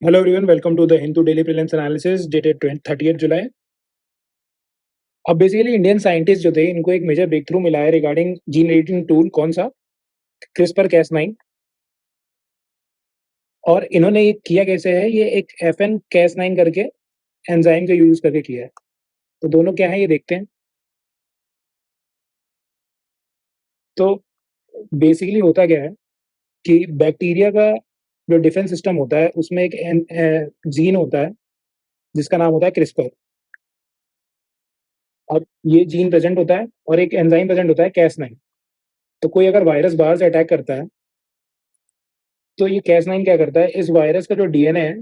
Hello everyone, welcome to the Hindu Daily Prelims Analysis dated 30th July. अब basically Indian scientist जो थे इनको एक मेजर ब्रेक थ्रू मिला है रिगार्डिंग जीन एडिटिंग टूल कौन सा क्रिस्पर कैस9 और इन्होंने ये किया कैसे है ये एक FN कैस9 करके एंजाइम का यूज करके किया है। तो दोनों क्या है ये देखते हैं। तो बेसिकली होता क्या है कि बैक्टीरिया का जो डिफेंस सिस्टम होता है उसमें एक जीन होता है जिसका नाम होता है क्रिस्पर। अब ये जीन प्रेजेंट होता है और एक एंजाइम प्रेजेंट होता है कैस9। तो कोई अगर वायरस बाहर से अटैक करता है तो ये कैस9 क्या करता है, इस वायरस का जो डीएनए है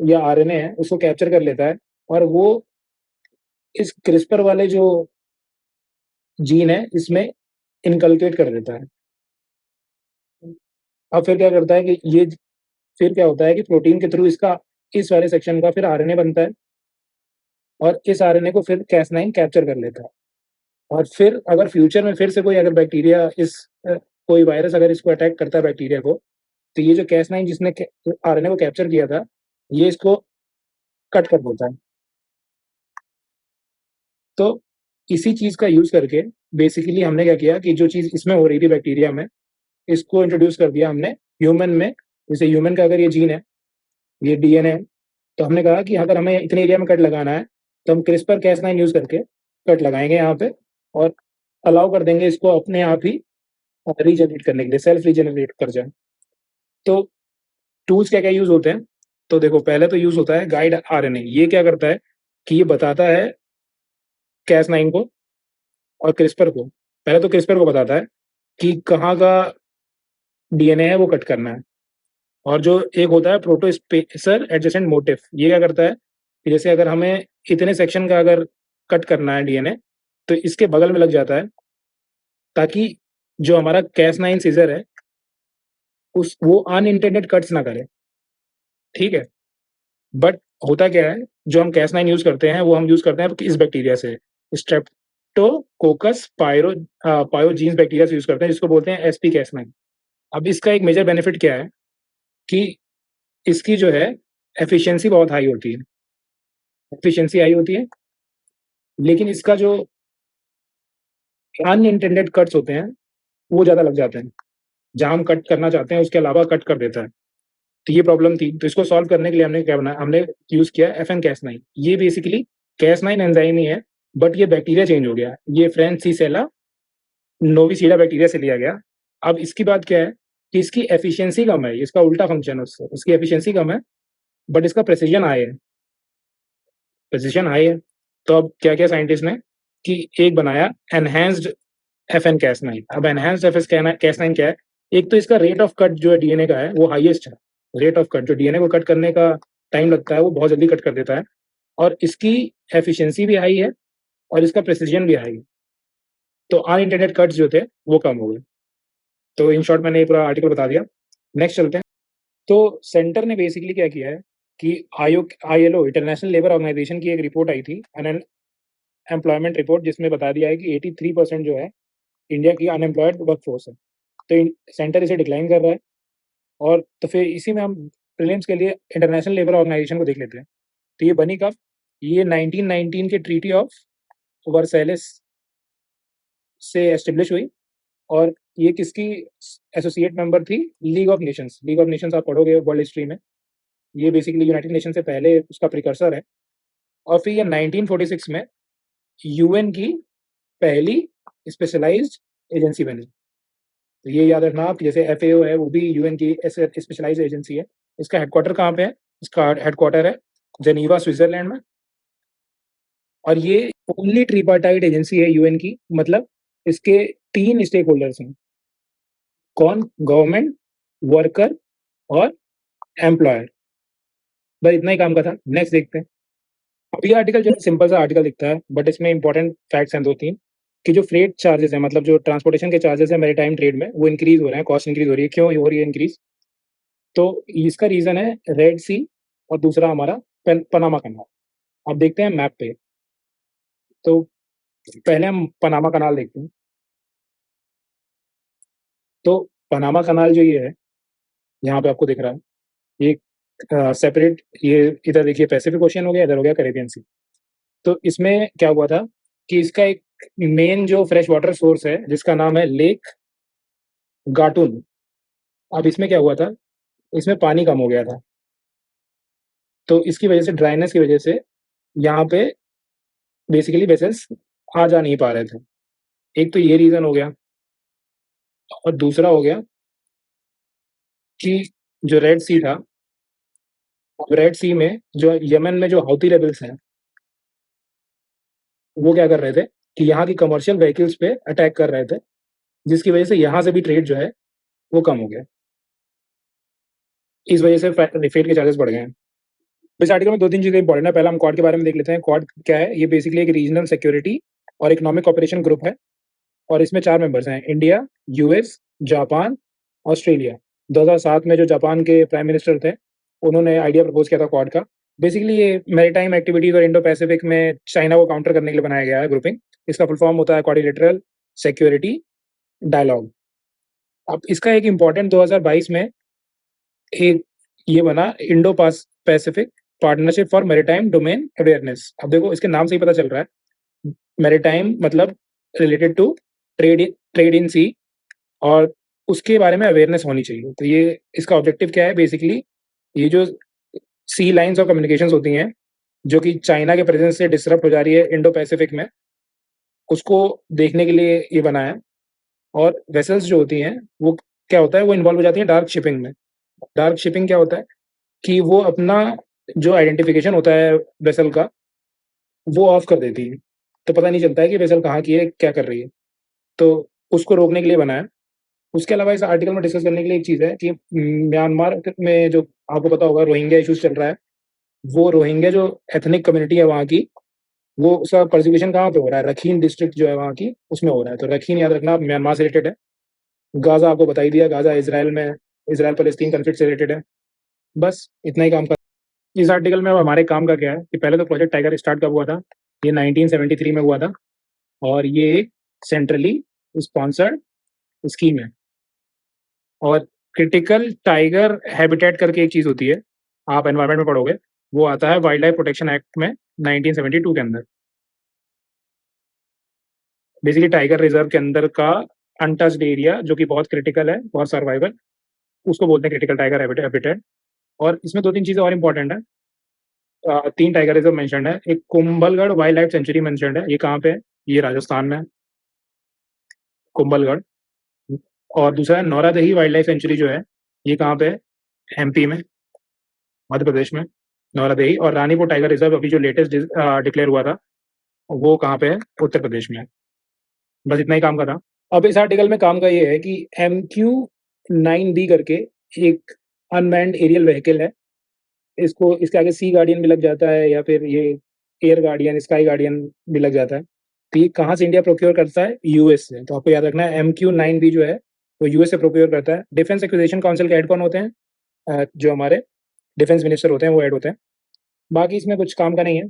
या आरएनए है उसको कैप्चर कर लेता है और वो इस क्रिस्पर वाले जो जीन है इसमें इनकलकेट कर देता है। अब फिर क्या करता है कि ये फिर क्या होता है कि प्रोटीन के थ्रू इसका इस वाले सेक्शन का फिर आरएनए बनता है और इस आरएनए को फिर कैस9 कैप्चर कर लेता है। और फिर अगर फ्यूचर में फिर से कोई अगर बैक्टीरिया कोई वायरस अगर इसको अटैक करता है बैक्टीरिया को, तो ये जो कैस9 जिसने आरएनए को कैप्चर किया था ये इसको कट कर देता है। तो इसी चीज़ का यूज़ करके बेसिकली हमने क्या किया कि जो चीज़ इसमें हो रही थी बैक्टीरिया में, इसको इंट्रोड्यूस कर दिया हमने ह्यूमन में। जैसे ह्यूमन का अगर ये जीन है, ये डीएनए है, तो हमने कहा कि अगर हमें इतने एरिया में कट लगाना है, तो हम क्रिस्पर कैस9 यूज़ करके कट लगाएँगे यहाँ पे और अलाउ कर देंगे इसको अपने आप ही रीजेनरेट करने के लिए, सेल्फ रीजेनरेट कर जाए। तो टूल्स क्या-क्या यूज़ होते हैं? तो देखो पहले तो यूज़ होता है गाइड आरएनए। ये क्या करता है कि ये बताता है कैस9 को और क्रिस्पर को, पहले तो क्रिस्पर को बताता है कि कहाँ का डीएनए है वो कट करना है। और जो एक होता है प्रोटोस्पेसर एडजेसेंट मोटिफ, ये क्या करता है कि जैसे अगर हमें इतने सेक्शन का अगर कट करना है डीएनए, तो इसके बगल में लग जाता है ताकि जो हमारा कैस9 सीज़र है उस वो अनइंटेंडेड कट्स ना करे, ठीक है? बट होता क्या है, जो हम कैस9 यूज़ करते हैं वो हम यूज़ करते हैं इस बैक्टीरिया से, स्ट्रेप्टोकोकस पायोजीन्स बैक्टीरिया से यूज़ करते हैं जिसको बोलते हैं एसपी कैस9। अब इसका एक मेजर बेनिफिट क्या है कि इसकी जो है एफिशिएंसी बहुत हाई होती है। एफिशिएंसी हाई होती है, लेकिन इसका जो अनइंटेंडेड कट्स होते हैं, वो ज़्यादा लग जाते हैं। जहाँ हम कट करना चाहते हैं उसके अलावा कट कर देता है। तो ये प्रॉब्लम थी, तो इसको सॉल्व करने के लिए हमने क्या बनाया, हमने यूज़ किया एफएन कैस9। ये बेसिकली कैस9 एंजाइम ही है, बट ये बैक्टीरिया चेंज हो गया। ये फ्रांसीसेला नोविसीडा बैक्टीरिया से लिया गया। अब इसकी बात क्या है कि इसकी एफिशिएंसी कम है, इसका उल्टा फंक्शन है उससे। उसकी एफिशिएंसी कम है, बट इसका प्रिसिजन हाई है। प्रिसिजन हाई है, तो अब क्या-क्या साइंटिस्ट ने कि एक बनाया एनहांस्ड FN Cas9। अब एनहांस्ड FN Cas9 क्या है? एक तो इसका रेट ऑफ कट जो है डीएनए का है वो हाईएस्ट है। रेट ऑफ कट जो डीएनए को कट करने का टाइम लगता है वो बहुत जल्दी कट कर देता है और इसकी एफिशिएंसी भी हाई है और इसका प्रिसिजन भी हाई है। तो अनइंटेंडेड कट्स जो थे वो कम हो गए। तो इन शॉर्ट मैंने ये पूरा आर्टिकल बता दिया। नेक्स्ट चलते हैं। तो सेंटर ने बेसिकली क्या किया है कि ILO इंटरनेशनल लेबर ऑर्गेनाइजेशन की एक रिपोर्ट आई थी एम्प्लॉयमेंट रिपोर्ट, जिसमें बता दिया है कि 83% जो है इंडिया की अनएम्प्लॉयड वर्कफोर्स है। तो सेंटर इसे डिक्लाइन कर रहा है और तो फिर इसी में हम प्रीलिम्स के लिए इंटरनेशनल लेबर ऑर्गेनाइजेशन को देख लेते हैं। तो ये बनी कब? ये 1919 के ट्रीटी ऑफ वर्सैलिस से एस्टेब्लिश हुई और ये किसकी एसोसिएट मेंबर थी? League of Nations. League of Nations आप पढ़ोगे वर्ल्ड हिस्ट्री में। ये बेसिकली यूनाइटेड नेशन से पहले उसका प्रिकर्सर है। और फिर ये 1946 में यूएन की पहली स्पेशलाइज्ड एजेंसी बनी। तो ये याद रखना आप, जैसे एफएओ है वो भी यूएन की स्पेशलाइज्ड एजेंसी है। इसका हेडक्वार्टर कहाँ पे है? इसका हेडक्वार्टर है जेनीवा, स्विट्जरलैंड में। और ये ओनली ट्रिपार्टाइट एजेंसी है यूएन की, मतलब इसके 3 स्टेक होल्डर्स हैं। कौन? गवर्नमेंट, वर्कर और एम्प्लॉयर। बस इतना ही काम का था। नेक्स्ट देखते हैं। अब ये आर्टिकल जो है सिंपल सा आर्टिकल दिखता है, बट इसमें इंपॉर्टेंट फैक्ट्स हैं 2-3 कि जो फ्रेट चार्जेस हैं, मतलब जो ट्रांसपोर्टेशन के चार्जेस हैं मैरीटाइम ट्रेड में, वो इंक्रीज हो रहे हैं, कॉस्ट इंक्रीज हो रही है। क्यों हो रही है इंक्रीज? तो इसका रीज़न है रेड सी और दूसरा हमारा पनामा कनाल। अब देखते हैं मैप पे। तो पहले हम पनामा कनाल देखते हैं। तो पनामा कनाल जो ये है, यहाँ पे आपको दिख रहा है, ये सेपरेट, ये इधर देखिए पैसिफिक ओशियन हो गया, इधर हो गया कैरेबियन सी। तो इसमें क्या हुआ था कि इसका एक मेन जो फ्रेश वाटर सोर्स है जिसका नाम है लेक गाटुन। अब इसमें क्या हुआ था, इसमें पानी कम हो गया था, तो इसकी वजह से ड्राइनेस की वजह से यहाँ पे बेसिकली वेसल्स आ जा नहीं पा रहे थे। एक तो ये रीज़न हो गया, और दूसरा हो गया कि जो रेड सी था, अब रेड सी में जो यमन में जो हौती रेबल्स हैं, वो क्या कर रहे थे कि यहाँ की कमर्शियल व्हीकल्स पे अटैक कर रहे थे, जिसकी वजह से यहाँ से भी ट्रेड जो है वो कम हो गया। इस वजह से फ्रेट के चार्जेस बढ़ गए हैं। इस आर्टिकल में 2-3 चीज़ें इंपॉर्टेंट है। पहला हम क्वाड के बारे में देख लेते हैं। क्वाड क्या है? ये बेसिकली एक रीजनल सिक्योरिटी और इकोनॉमिक कोऑपरेशन ग्रुप है, और इसमें 4 मेंबर्स हैं, इंडिया, यूएस, जापान, ऑस्ट्रेलिया। 2007 में जो जापान के प्राइम मिनिस्टर थे, उन्होंने आइडिया प्रपोज़ किया था क्वाड का। बेसिकली ये मैरीटाइम एक्टिविटीज़ और इंडो पैसिफिक में चाइना को काउंटर करने के लिए बनाया गया है ग्रुपिंग। इसका फुल फॉर्म होता है क्वाड्रिलेटरल सिक्योरिटी डायलॉग। अब इसका एक इम्पोर्टेंट 2022 में एक ये बना Indo Pacific partnership for maritime domain awareness. अब देखो इसके नाम से ही पता चल रहा है, मैरीटाइम मतलब रिलेटेड टू ट्रेड इन सी, और उसके बारे में अवेयरनेस होनी चाहिए। तो ये इसका ऑब्जेक्टिव क्या है बेसिकली, ये जो सी लाइन्स ऑफ कम्युनिकेशंस होती हैं, जो कि चाइना के प्रेजेंस से डिसरप्ट हो जा रही है इंडो पैसिफिक में, उसको देखने के लिए ये बना है। और वेसल्स जो होती हैं, वो क्या होता है, वो इन्वॉल्व हो जाती हैं डार्क शिपिंग में। डार्क शिपिंग क्या होता है कि वो अपना जो आइडेंटिफिकेशन होता है वेसल का, वो ऑफ कर देती है। तो पता नहीं चलता है कि वेसल कहाँ की है, क्या कर रही है। तो उसको रोकने के लिए बना है। उसके अलावा इस आर्टिकल में डिस्कस करने के लिए एक चीज़ है कि म्यांमार में जो आपको पता होगा रोहिंग्या इश्यूज़ चल रहा है, वो रोहिंग्या जो एथनिक कम्युनिटी है वहाँ की, वो उसका परसिक्यूशन कहाँ पे हो रहा है, रखीन डिस्ट्रिक्ट जो है वहाँ की, उसमें हो रहा है। तो रखीन याद रखना म्यांमार से रिलेटेड है। गाज़ा आपको बता ही दिया, गाज़ा इज़राइल में, इज़राइल-फ़लस्तीन कॉन्फ्लिक्ट से रिलेटेड है। बस इतना ही काम का। इस आर्टिकल में अब हमारे काम का क्या है कि पहले तो प्रोजेक्ट टाइगर स्टार्ट कब हुआ था? ये 1973 में हुआ था, और ये एक सेंट्रली स्पॉन्सर्ड स्कीम है। और क्रिटिकल टाइगर हैबिटेट करके एक चीज़ होती है, आप एनवायरनमेंट में पढ़ोगे, वो आता है वाइल्ड लाइफ प्रोटेक्शन एक्ट में 1972 के अंदर। बेसिकली टाइगर रिज़र्व के अंदर का अनटच्ड एरिया जो कि बहुत क्रिटिकल है फॉर सर्वाइवल, उसको बोलते हैं क्रिटिकल टाइगर हैबिटेट। और इसमें 2-3 चीज़ें और इम्पोर्टेंट हैं। 3 टाइगर रिज़र्व मेंशन्ड है। एक Kumbhalgarh wild life sanctuary mentioned है। ये कहाँ पे है? ये राजस्थान में है, कुंभलगढ़। और दूसरा है नौरादही वाइल्ड लाइफ सेंचुरी जो है, ये कहाँ पे है? एमपी में, मध्य प्रदेश में, नौरादही। और रानीपुर टाइगर रिज़र्व अभी जो लेटेस्ट डिक्लेयर हुआ था, वो कहाँ पे है? उत्तर प्रदेश में है। बस इतना ही काम का था। अब इस आर्टिकल में काम का ये है कि MQ-9B करके एक अनमैन्ड एरियल व्हीकल है। इसको इसके आगे सी गार्डियन भी लग जाता है, या फिर ये एयर गार्डियन, स्काई गार्डियन भी लग जाता है। तो ये कहाँ से इंडिया प्रोक्योर करता है? यूएस से। तो आपको याद रखना है MQ-9B जो है, वो यूएस से प्रोक्योर करता है। डिफेंस एक्विजिशन काउंसिल के हेड कौन होते हैं? जो हमारे डिफेंस मिनिस्टर होते हैं, वो हेड होते हैं। बाकी इसमें कुछ काम का नहीं है।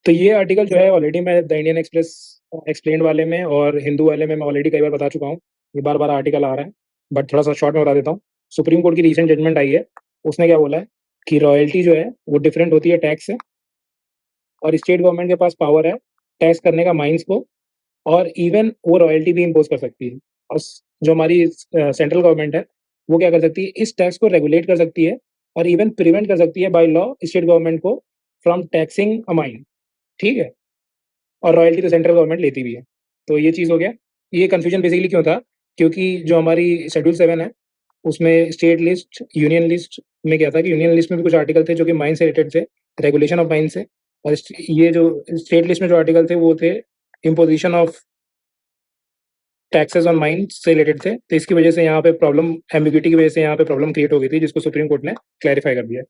तो ये आर्टिकल जो है ऑलरेडी मैं द इंडियन एक्सप्रेस एक्सप्लेन्ड वाले में और हिंदू वाले में मैं ऑलरेडी कई बार बता चुका हूँ। ये बार-बार आर्टिकल आ रहा है, बट थोड़ा-सा शॉर्ट में बता देता हूँ। सुप्रीम कोर्ट की रीसेंट जजमेंट आई है, उसने क्या बोला है कि रॉयल्टी जो है वो डिफरेंट होती है टैक्स से, और स्टेट गवर्नमेंट के पास पावर है टैक्स करने का माइंस को, और इवन वो रॉयल्टी भी इम्पोज़ कर सकती है। और जो हमारी सेंट्रल गवर्नमेंट है, वो क्या कर सकती है, इस टैक्स को रेगुलेट कर सकती है, और इवन प्रिवेंट कर सकती है बाय लॉ स्टेट गवर्नमेंट को फ्रॉम टैक्सिंग अ माइन। ठीक है? और रॉयल्टी तो सेंट्रल गवर्नमेंट लेती भी है। तो ये चीज़ हो गया। ये कन्फ्यूजन बेसिकली क्यों था? क्योंकि जो हमारी शेड्यूल 7 है, उसमें स्टेट लिस्ट, यूनियन लिस्ट में क्या था कि यूनियन लिस्ट में भी कुछ आर्टिकल थे जो कि माइन से रिलेटेड थे, रेगुलेशन ऑफ माइन से। और ये जो स्टेट लिस्ट में जो आर्टिकल थे, वो थे इम्पोज़िशन ऑफ टैक्सेस ऑन माइन से रिलेटेड थे। तो इसकी वजह से यहाँ पे प्रॉब्लम, एम्बिग्यूइटी की वजह से यहाँ पे प्रॉब्लम क्रिएट हो गई थी, जिसको सुप्रीम कोर्ट ने क्लैरिफाई कर दिया है।